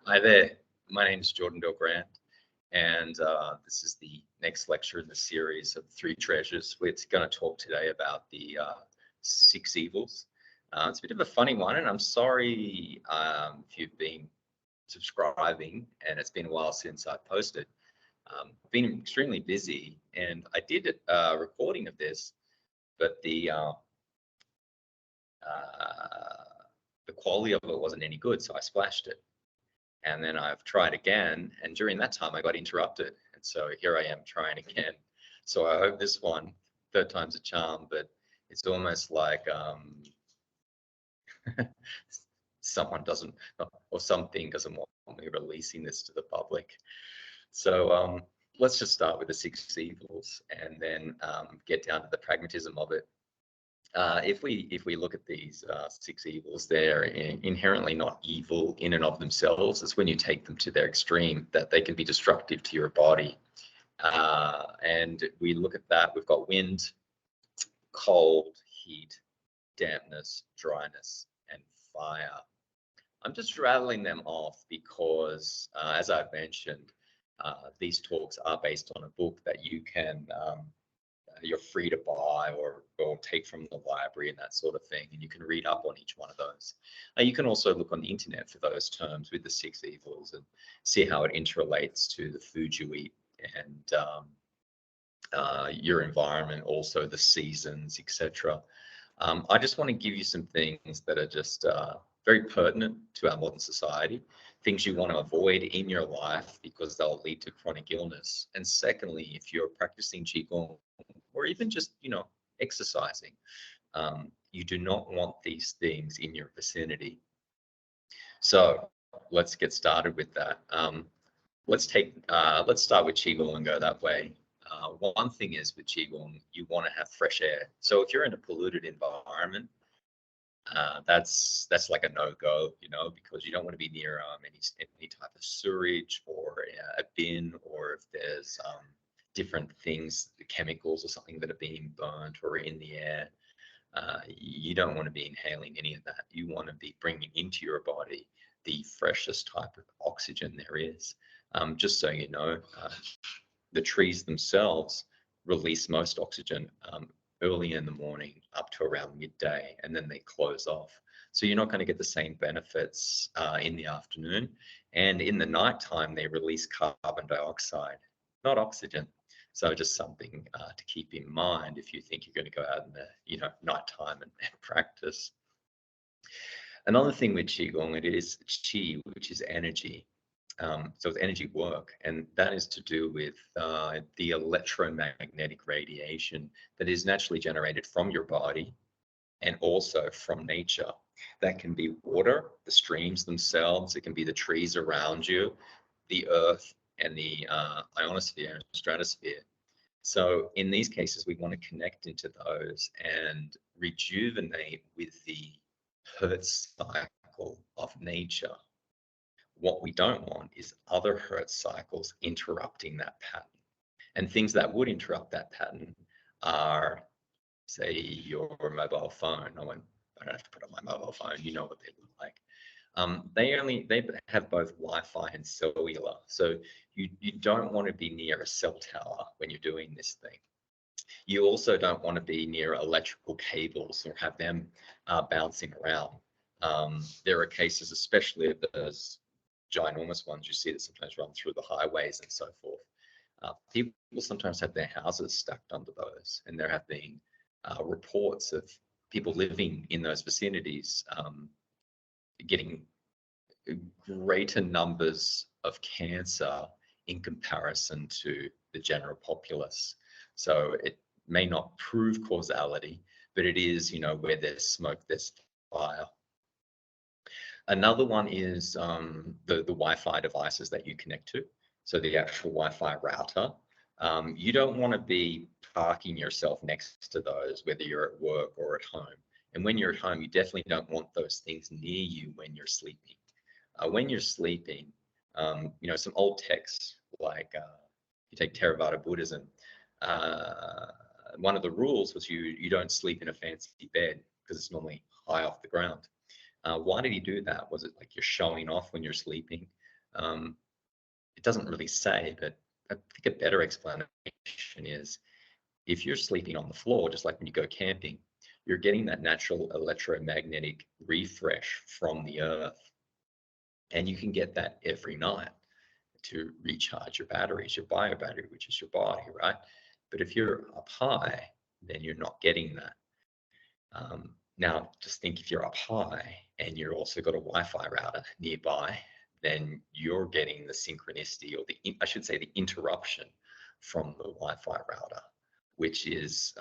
Hi there. My name is Jordan Belgrand, and this is the next lecture in the series of Three Treasures. We're going to talk today about the six evils. It's a bit of a funny one, and I'm sorry if you've been subscribing, and it's been a while since I posted. I've been extremely busy, and I did a recording of this, but the quality of it wasn't any good, so I splashed it. And then I've tried again, and during that time I got interrupted. And so here I am trying again. So I hope this one, third time's a charm, but it's almost like someone doesn't, or something doesn't want me releasing this to the public. So let's just start with the six evils and then get down to the pragmatism of it. If we look at these six evils, they're inherently not evil in and of themselves. It's when you take them to their extreme that they can be destructive to your body. And we look at that. We've got wind, cold, heat, dampness, dryness, and fire. I'm just rattling them off because, as I've mentioned, these talks are based on a book that you can you're free to buy or take from the library and that sort of thing, and you can read up on each one of those. You can also look on the internet for those terms with the six evils and see how it interrelates to the food you eat and your environment, also the seasons, etc. I just want to give you some things that are just very pertinent to our modern society, things you want to avoid in your life because they'll lead to chronic illness. And secondly, if you're practicing Qigong or even just, exercising, you do not want these things in your vicinity. So let's get started with that. Let's start with Qigong and go that way. One thing is with Qigong, you want to have fresh air. So if you're in a polluted environment, that's like a no-go, because you don't want to be near any type of sewage or a bin, or if there's different things, chemicals or something that are being burnt or in the air. You don't want to be inhaling any of that. You want to be bringing into your body the freshest type of oxygen there is. Just so you know, the trees themselves release most oxygen early in the morning up to around midday, and then they close off. So you're not going to get the same benefits in the afternoon. And in the nighttime, they release carbon dioxide, not oxygen. So just something to keep in mind if you think you're going to go out in the nighttime and practice. Another thing with Qigong, it is Qi, which is energy. So it's energy work, and that is to do with the electromagnetic radiation that is naturally generated from your body and also from nature. That can be water, the streams themselves, it can be the trees around you, the earth, and the ionosphere and stratosphere. So in these cases, we want to connect into those and rejuvenate with the Hertz cycle of nature. What we don't want is other Hertz cycles interrupting that pattern. And things that would interrupt that pattern are, say, your mobile phone. I don't have to put on my mobile phone. You know what they look like. They have both Wi-Fi and cellular. So you don't want to be near a cell tower when you're doing this thing. You also don't want to be near electrical cables or have them bouncing around. There are cases, especially of those ginormous ones you see that sometimes run through the highways and so forth. People sometimes have their houses stacked under those, and there have been reports of people living in those vicinities getting greater numbers of cancer in comparison to the general populace. So it may not prove causality, but it is, where there's smoke, there's fire. Another one is the Wi-Fi devices that you connect to. So the actual Wi-Fi router. You don't want to be parking yourself next to those, whether you're at work or at home. And when you're at home, you definitely don't want those things near you when you're sleeping. When you're sleeping, some old texts like you take Theravada Buddhism, one of the rules was you don't sleep in a fancy bed because it's normally high off the ground. Why did he do that? Was it like you're showing off when you're sleeping? It doesn't really say, but I think a better explanation is if you're sleeping on the floor, just like when you go camping, you're getting that natural electromagnetic refresh from the earth. And you can get that every night to recharge your batteries, your bio battery, which is your body, right? But if you're up high, then you're not getting that. Now, just think if you're up high and you're also got a Wi-Fi router nearby, then you're getting the synchronicity, or I should say the interruption from the Wi-Fi router, which is,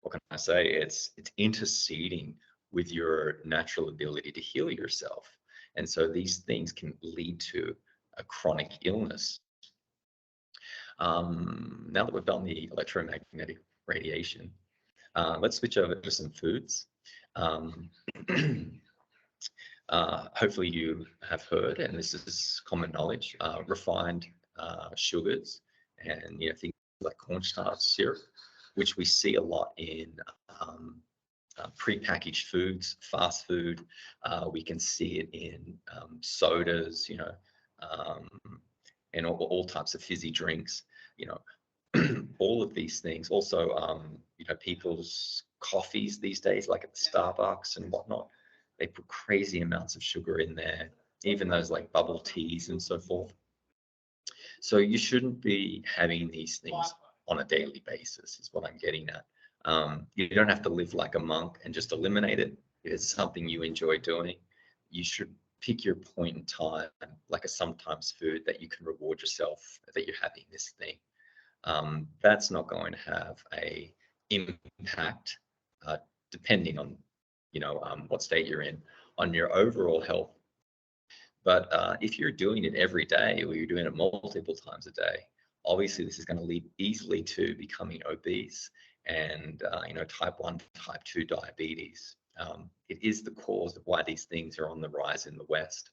what can I say? It's interceding with your natural ability to heal yourself. And so these things can lead to a chronic illness. Now that we've done the electromagnetic radiation, let's switch over to some foods. Hopefully you have heard, and this is common knowledge, refined sugars and things like cornstarch syrup, which we see a lot in pre-packaged foods, fast food. We can see it in sodas, and all types of fizzy drinks, all of these things. Also, people's coffees these days, like at the Starbucks and whatnot, they put crazy amounts of sugar in there, even those like bubble teas and so forth. So you shouldn't be having these things on a daily basis, is what I'm getting at. You don't have to live like a monk and just eliminate it. If it's something you enjoy doing, you should pick your point in time, like a sometimes food that you can reward yourself that you're having this thing. That's not going to have a impact, depending on, what state you're in, on your overall health. But if you're doing it every day, or you're doing it multiple times a day, obviously this is going to lead easily to becoming obese and, type 1, type 2 diabetes. It is the cause of why these things are on the rise in the West.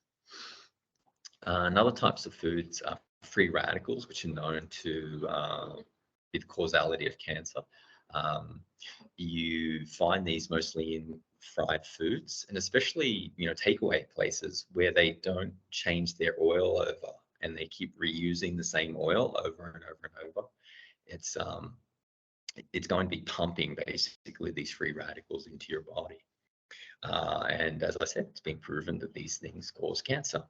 Another types of foods are free radicals, which are known to be the causality of cancer. You find these mostly in fried foods, and especially takeaway places where they don't change their oil over and they keep reusing the same oil over and over and over. It's going to be pumping basically these free radicals into your body. And as I said, it's been proven that these things cause cancer.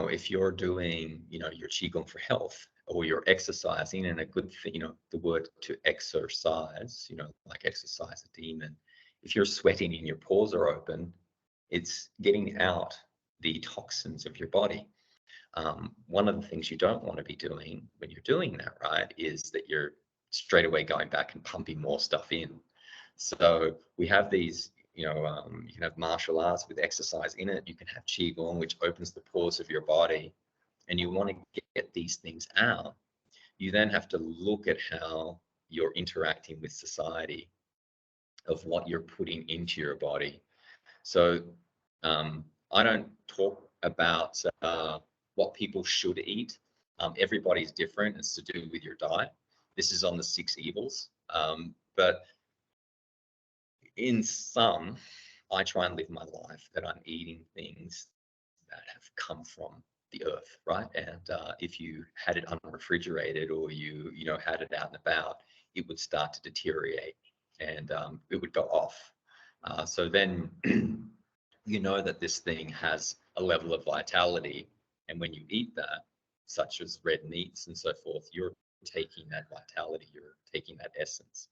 If you're doing, your Qigong for health, or you're exercising, and a good thing, the word to exercise, like exercise a demon. If you're sweating and your pores are open, it's getting out the toxins of your body. One of the things you don't want to be doing when you're doing that, right, is that you're straight away going back and pumping more stuff in. So we have these, you can have martial arts with exercise in it. You can have Qigong, which opens the pores of your body, and you want to get these things out. You then have to look at how you're interacting with society, of what you're putting into your body. So I don't talk about what people should eat. Everybody's different. It's to do with your diet. This is on the 6 evils. But in sum, I try and live my life that I'm eating things that have come from the earth, right? And if you had it unrefrigerated, or you had it out and about, it would start to deteriorate, and it would go off. So then you know that this thing has a level of vitality, and when you eat that, such as red meats and so forth, you're taking that vitality, you're taking that essence.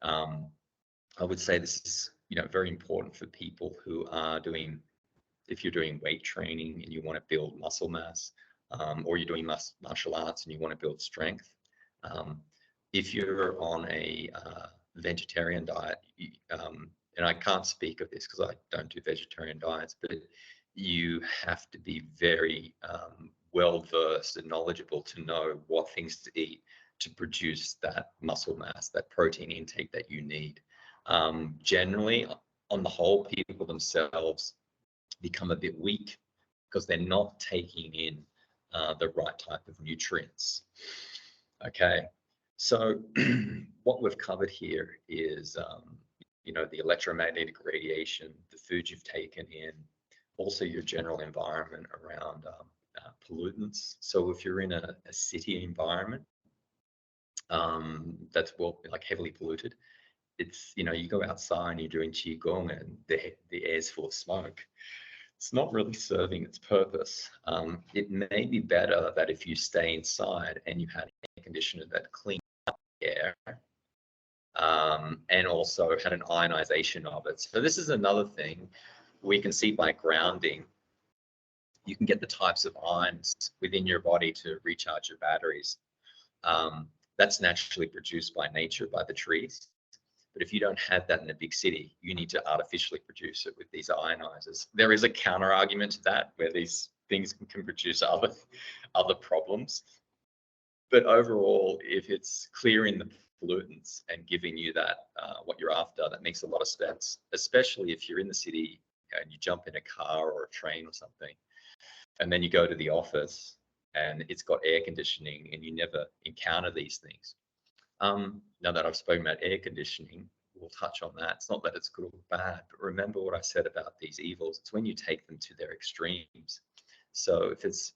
I would say this is very important for people who are doing, if you're doing weight training and you want to build muscle mass, or you're doing martial arts and you want to build strength. If you're on a vegetarian diet, and I can't speak of this because I don't do vegetarian diets, but you have to be very well versed and knowledgeable to know what things to eat to produce that muscle mass, that protein intake that you need. Generally, on the whole, people themselves become a bit weak because they're not taking in the right type of nutrients. Okay, so what we've covered here is the electromagnetic radiation, the food you've taken in, also your general environment around pollutants. So if you're in a city environment that's like heavily polluted, it's, you go outside and you're doing qigong and the air's full of smoke. It's not really serving its purpose. It may be better that if you stay inside and you had an air conditioner that cleaned air, and also had an ionization of it. So this is another thing we can see by grounding. You can get the types of ions within your body to recharge your batteries. That's naturally produced by nature, by the trees. But if you don't have that in a big city, you need to artificially produce it with these ionizers. There is a counter argument to that, where these things can produce other problems. But overall, if it's clearing the pollutants and giving you that what you're after, that makes a lot of sense, especially if you're in the city and you jump in a car or a train or something, and then you go to the office and it's got air conditioning and you never encounter these things. Now that I've spoken about air conditioning, we'll touch on that. It's not that it's good or bad, but remember what I said about these evils. It's when you take them to their extremes. So if it's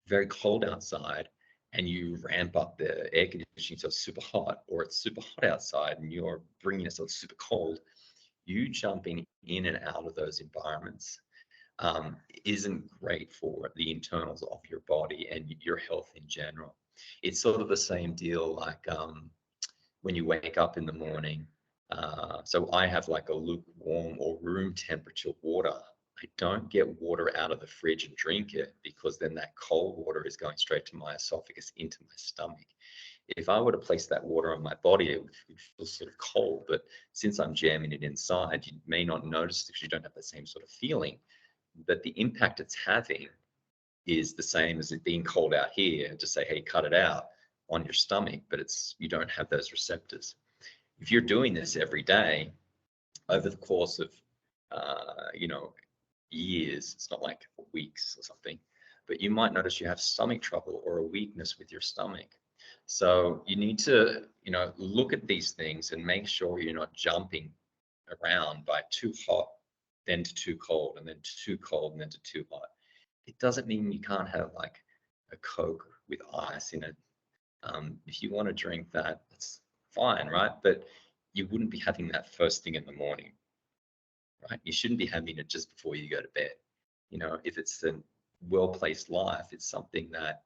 very cold outside and you ramp up the air conditioning so it's super hot, or it's super hot outside and you're bringing it so it's super cold, you jumping in and out of those environments isn't great for the internals of your body and your health in general. It's sort of the same deal like when you wake up in the morning. So I have like a lukewarm or room temperature water. I don't get water out of the fridge and drink it, because then that cold water is going straight to my esophagus into my stomach. If I were to place that water on my body, it would feel sort of cold. But since I'm jamming it inside, you may not notice because you don't have the same sort of feeling. But the impact it's having is the same as it being cold out here to say, hey, cut it out on your stomach, but you don't have those receptors. If you're doing this every day over the course of, years, it's not like weeks or something, but you might notice you have stomach trouble or a weakness with your stomach. So you need to, look at these things and make sure you're not jumping around by too hot, then to too cold, and then to too cold, and then to too hot. It doesn't mean you can't have like a Coke with ice in it. If you want to drink that, that's fine, right? But you wouldn't be having that first thing in the morning, right? You shouldn't be having it just before you go to bed. If it's a well-placed life, it's something that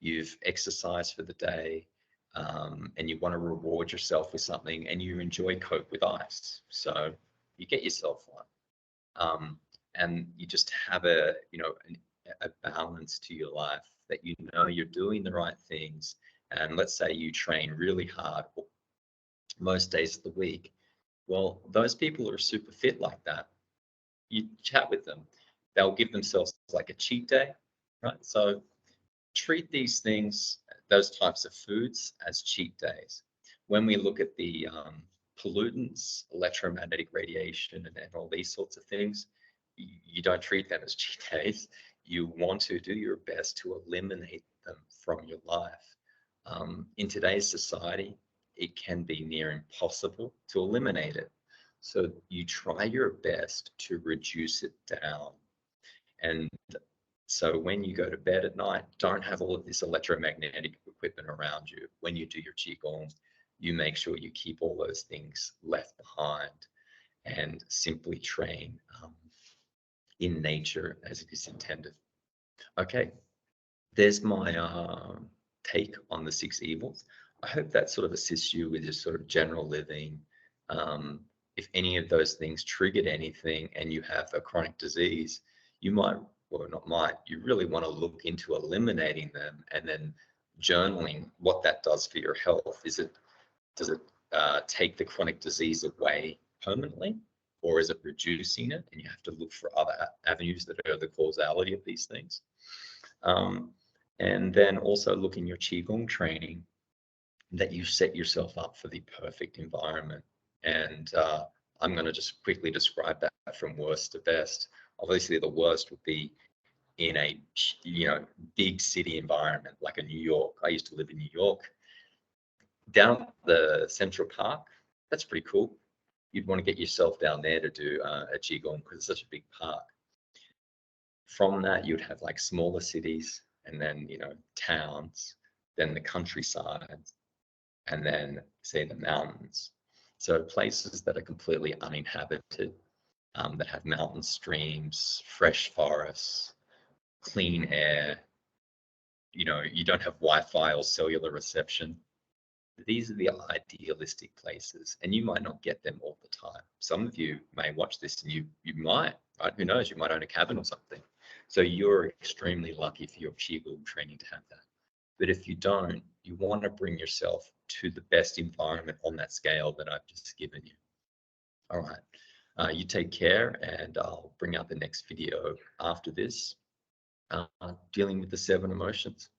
you've exercised for the day, and you want to reward yourself with something, and you enjoy Coke with ice. So you get yourself one. And you just have a balance to your life, that you're doing the right things. And let's say you train really hard most days of the week. Well, those people are super fit like that. You chat with them, they'll give themselves like a cheat day, right? So treat these things, those types of foods, as cheat days. When we look at the pollutants, electromagnetic radiation, and all these sorts of things, you don't treat them as cheat days. You want to do your best to eliminate them from your life. In today's society, it can be near impossible to eliminate it. So you try your best to reduce it down. And so when you go to bed at night, don't have all of this electromagnetic equipment around you. When you do your qigong, you make sure you keep all those things left behind and simply train in nature as it is intended. Okay, there's my take on the 6 evils. I hope that sort of assists you with your sort of general living. If any of those things triggered anything and you have a chronic disease, you might, or not might, you really want to look into eliminating them, and then journaling what that does for your health. Does it take the chronic disease away permanently, or is it reducing it? And you have to look for other avenues that are the causality of these things. And then also look in your qigong training that you set yourself up for the perfect environment. And I'm going to just quickly describe that from worst to best. Obviously, the worst would be in a big city environment like a New York. I used to live in New York. Down the Central Park, that's pretty cool. you'd want to get yourself down there to do a Qigong because it's such a big park. From that, you'd have like smaller cities, and then, you know, towns, then the countryside, and then say the mountains. So places that are completely uninhabited, that have mountain streams, fresh forests, clean air. You know, you don't have Wi-Fi or cellular reception. These are the idealistic places, and you might not get them all the time. Some of you may watch this and you might, right? Who knows? You might own a cabin or something. So you're extremely lucky for your Qigong training to have that. But if you don't, you want to bring yourself to the best environment on that scale that I've just given you. All right. You take care, and I'll bring out the next video after this, dealing with the 7 emotions.